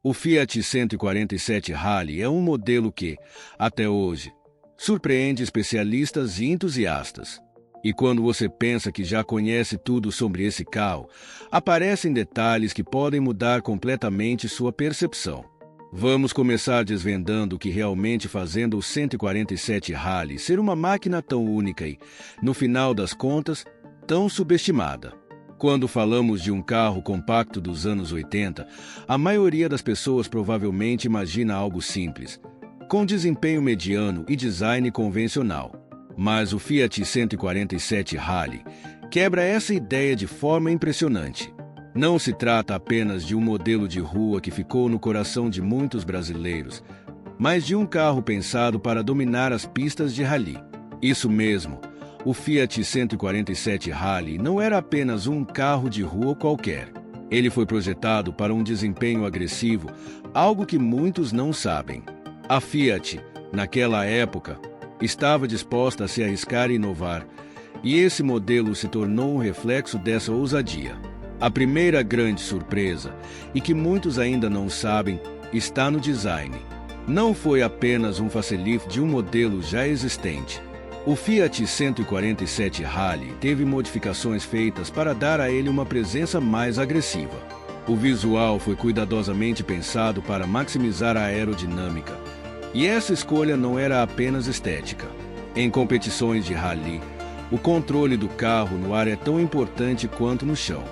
O Fiat 147 Rally é um modelo que, até hoje, surpreende especialistas e entusiastas. E quando você pensa que já conhece tudo sobre esse carro, aparecem detalhes que podem mudar completamente sua percepção. Vamos começar desvendando o que realmente fazendo o 147 Rally ser uma máquina tão única e, no final das contas, tão subestimada. Quando falamos de um carro compacto dos anos 80, a maioria das pessoas provavelmente imagina algo simples, com desempenho mediano e design convencional. Mas o Fiat 147 Rally quebra essa ideia de forma impressionante. Não se trata apenas de um modelo de rua que ficou no coração de muitos brasileiros, mas de um carro pensado para dominar as pistas de rally. Isso mesmo, o Fiat 147 Rally não era apenas um carro de rua qualquer. Ele foi projetado para um desempenho agressivo, algo que muitos não sabem. A Fiat, naquela época, estava disposta a se arriscar e inovar, e esse modelo se tornou um reflexo dessa ousadia. A primeira grande surpresa, e que muitos ainda não sabem, está no design. Não foi apenas um facelift de um modelo já existente. O Fiat 147 Rally teve modificações feitas para dar a ele uma presença mais agressiva. O visual foi cuidadosamente pensado para maximizar a aerodinâmica, e essa escolha não era apenas estética. Em competições de rally, o controle do carro no ar é tão importante quanto no chão.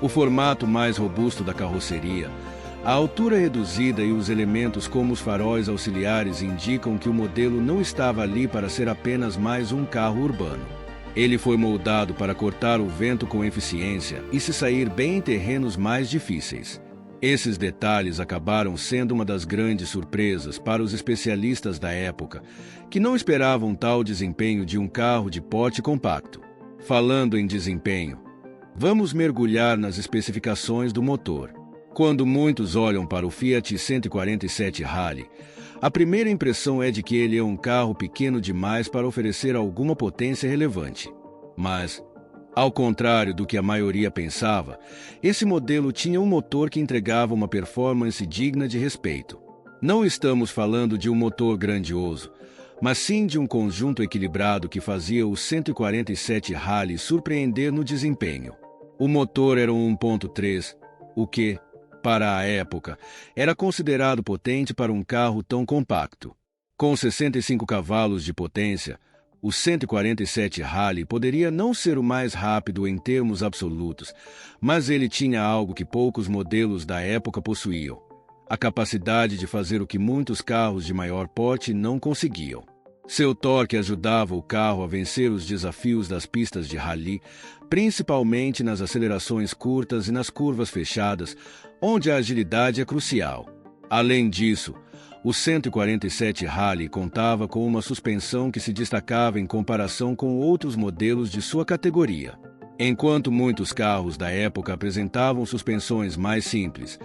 O formato mais robusto da carroceria, a altura reduzida e os elementos como os faróis auxiliares indicam que o modelo não estava ali para ser apenas mais um carro urbano. Ele foi moldado para cortar o vento com eficiência e se sair bem em terrenos mais difíceis. Esses detalhes acabaram sendo uma das grandes surpresas para os especialistas da época, que não esperavam tal desempenho de um carro de porte compacto. Falando em desempenho, vamos mergulhar nas especificações do motor. Quando muitos olham para o Fiat 147 Rally, a primeira impressão é de que ele é um carro pequeno demais para oferecer alguma potência relevante. Mas, ao contrário do que a maioria pensava, esse modelo tinha um motor que entregava uma performance digna de respeito. Não estamos falando de um motor grandioso, mas sim de um conjunto equilibrado que fazia o 147 Rally surpreender no desempenho. O motor era um 1.3, o que, para a época, era considerado potente para um carro tão compacto. Com 65 cavalos de potência, o 147 Rally poderia não ser o mais rápido em termos absolutos, mas ele tinha algo que poucos modelos da época possuíam: a capacidade de fazer o que muitos carros de maior porte não conseguiam. Seu torque ajudava o carro a vencer os desafios das pistas de rally, principalmente nas acelerações curtas e nas curvas fechadas, onde a agilidade é crucial. Além disso, o 147 Rally contava com uma suspensão que se destacava em comparação com outros modelos de sua categoria. Enquanto muitos carros da época apresentavam suspensões mais simples,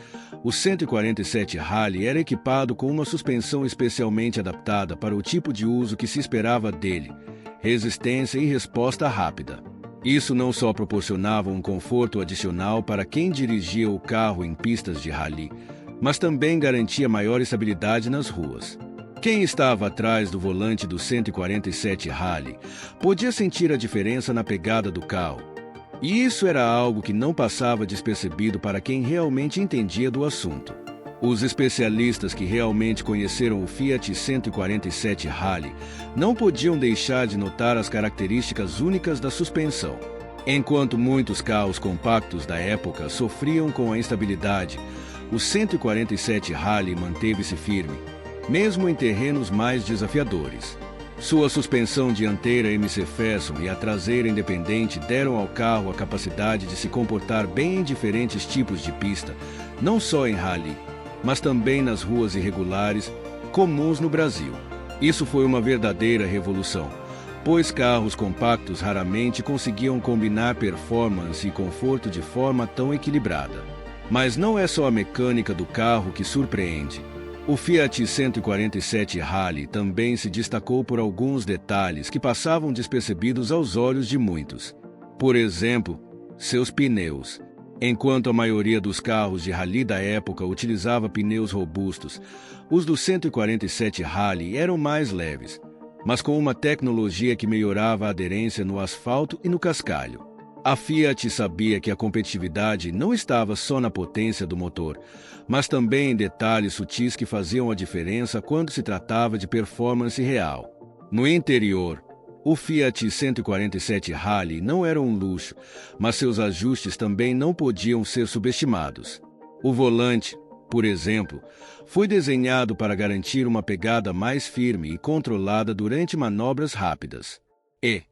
o 147 Rally era equipado com uma suspensão especialmente adaptada para o tipo de uso que se esperava dele: resistência e resposta rápida. Isso não só proporcionava um conforto adicional para quem dirigia o carro em pistas de rally, mas também garantia maior estabilidade nas ruas. Quem estava atrás do volante do 147 Rally podia sentir a diferença na pegada do carro. E isso era algo que não passava despercebido para quem realmente entendia do assunto. Os especialistas que realmente conheceram o Fiat 147 Rally não podiam deixar de notar as características únicas da suspensão. Enquanto muitos carros compactos da época sofriam com a instabilidade, o 147 Rally manteve-se firme, mesmo em terrenos mais desafiadores. Sua suspensão dianteira MC Ferguson e a traseira independente deram ao carro a capacidade de se comportar bem em diferentes tipos de pista, não só em rally, mas também nas ruas irregulares, comuns no Brasil. Isso foi uma verdadeira revolução, pois carros compactos raramente conseguiam combinar performance e conforto de forma tão equilibrada. Mas não é só a mecânica do carro que surpreende. O Fiat 147 Rally também se destacou por alguns detalhes que passavam despercebidos aos olhos de muitos. Por exemplo, seus pneus. Enquanto a maioria dos carros de rally da época utilizava pneus robustos, os do 147 Rally eram mais leves, mas com uma tecnologia que melhorava a aderência no asfalto e no cascalho. A Fiat sabia que a competitividade não estava só na potência do motor, mas também em detalhes sutis que faziam a diferença quando se tratava de performance real. No interior, o Fiat 147 Rally não era um luxo, mas seus ajustes também não podiam ser subestimados. O volante, por exemplo, foi desenhado para garantir uma pegada mais firme e controlada durante manobras rápidas. E,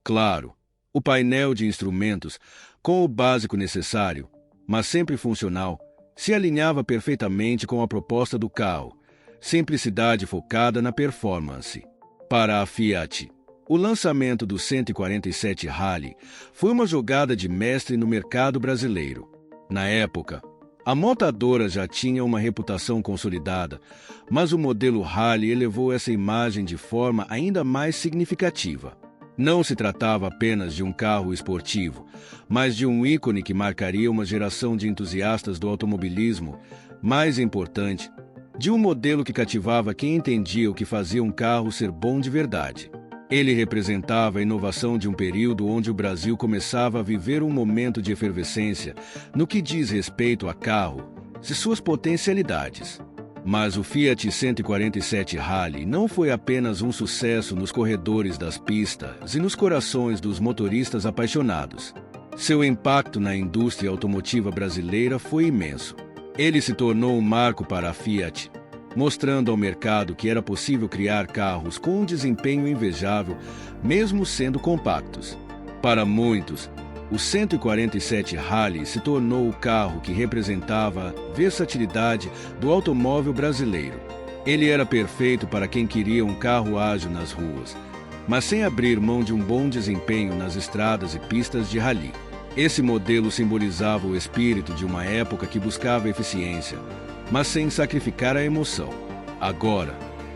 claro, o painel de instrumentos, com o básico necessário, mas sempre funcional, se alinhava perfeitamente com a proposta do carro, simplicidade focada na performance. Para a Fiat, o lançamento do 147 Rally foi uma jogada de mestre no mercado brasileiro. Na época, a montadora já tinha uma reputação consolidada, mas o modelo Rally elevou essa imagem de forma ainda mais significativa. Não se tratava apenas de um carro esportivo, mas de um ícone que marcaria uma geração de entusiastas do automobilismo, mais importante, de um modelo que cativava quem entendia o que fazia um carro ser bom de verdade. Ele representava a inovação de um período onde o Brasil começava a viver um momento de efervescência no que diz respeito a carro e suas potencialidades. Mas o Fiat 147 Rally não foi apenas um sucesso nos corredores das pistas e nos corações dos motoristas apaixonados. Seu impacto na indústria automotiva brasileira foi imenso. Ele se tornou um marco para a Fiat, mostrando ao mercado que era possível criar carros com um desempenho invejável, mesmo sendo compactos. Para muitos, o 147 Rally se tornou o carro que representava a versatilidade do automóvel brasileiro. Ele era perfeito para quem queria um carro ágil nas ruas, mas sem abrir mão de um bom desempenho nas estradas e pistas de rally. Esse modelo simbolizava o espírito de uma época que buscava eficiência, mas sem sacrificar a emoção. Agora,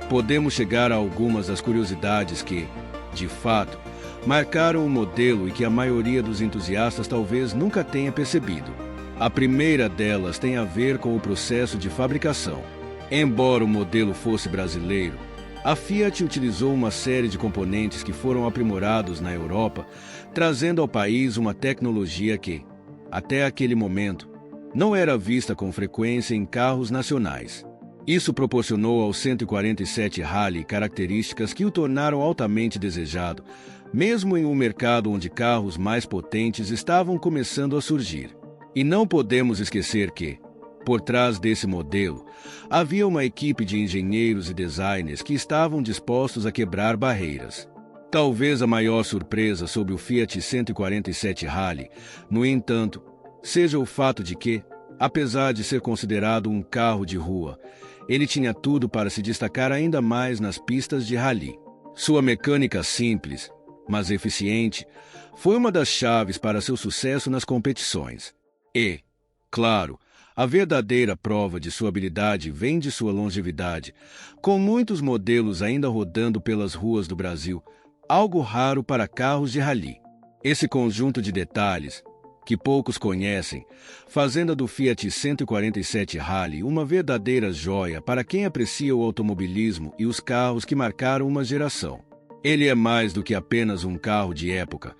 podemos chegar a algumas das curiosidades que, de fato, marcaram o modelo e que a maioria dos entusiastas talvez nunca tenha percebido. A primeira delas tem a ver com o processo de fabricação. Embora o modelo fosse brasileiro, a Fiat utilizou uma série de componentes que foram aprimorados na Europa, trazendo ao país uma tecnologia que, até aquele momento, não era vista com frequência em carros nacionais. Isso proporcionou ao 147 Rally características que o tornaram altamente desejado, mesmo em um mercado onde carros mais potentes estavam começando a surgir. E não podemos esquecer que, por trás desse modelo, havia uma equipe de engenheiros e designers que estavam dispostos a quebrar barreiras. Talvez a maior surpresa sobre o Fiat 147 Rally, no entanto, seja o fato de que, apesar de ser considerado um carro de rua, ele tinha tudo para se destacar ainda mais nas pistas de rally. Sua mecânica simples, mas eficiente, foi uma das chaves para seu sucesso nas competições. E, claro, a verdadeira prova de sua habilidade vem de sua longevidade, com muitos modelos ainda rodando pelas ruas do Brasil, algo raro para carros de rally. Esse conjunto de detalhes, que poucos conhecem, fazendo do Fiat 147 Rally uma verdadeira joia para quem aprecia o automobilismo e os carros que marcaram uma geração. Ele é mais do que apenas um carro de época.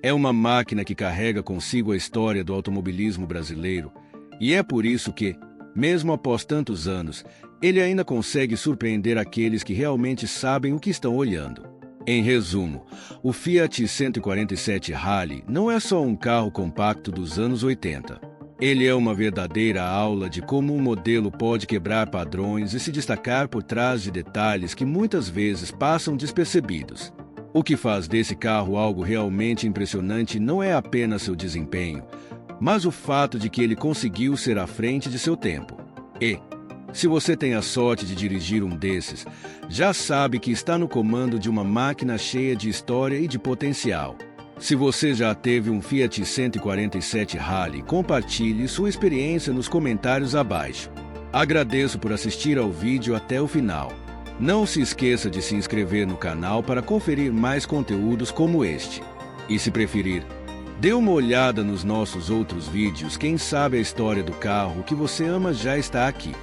É uma máquina que carrega consigo a história do automobilismo brasileiro, e é por isso que, mesmo após tantos anos, ele ainda consegue surpreender aqueles que realmente sabem o que estão olhando. Em resumo, o Fiat 147 Rally não é só um carro compacto dos anos 80. Ele é uma verdadeira aula de como um modelo pode quebrar padrões e se destacar por trás de detalhes que muitas vezes passam despercebidos. O que faz desse carro algo realmente impressionante não é apenas seu desempenho, mas o fato de que ele conseguiu ser à frente de seu tempo. E, se você tem a sorte de dirigir um desses, já sabe que está no comando de uma máquina cheia de história e de potencial. Se você já teve um Fiat 147 Rally, compartilhe sua experiência nos comentários abaixo. Agradeço por assistir ao vídeo até o final. Não se esqueça de se inscrever no canal para conferir mais conteúdos como este. E se preferir, Dê uma olhada nos nossos outros vídeos, quem sabe a história do carro que você ama já está aqui.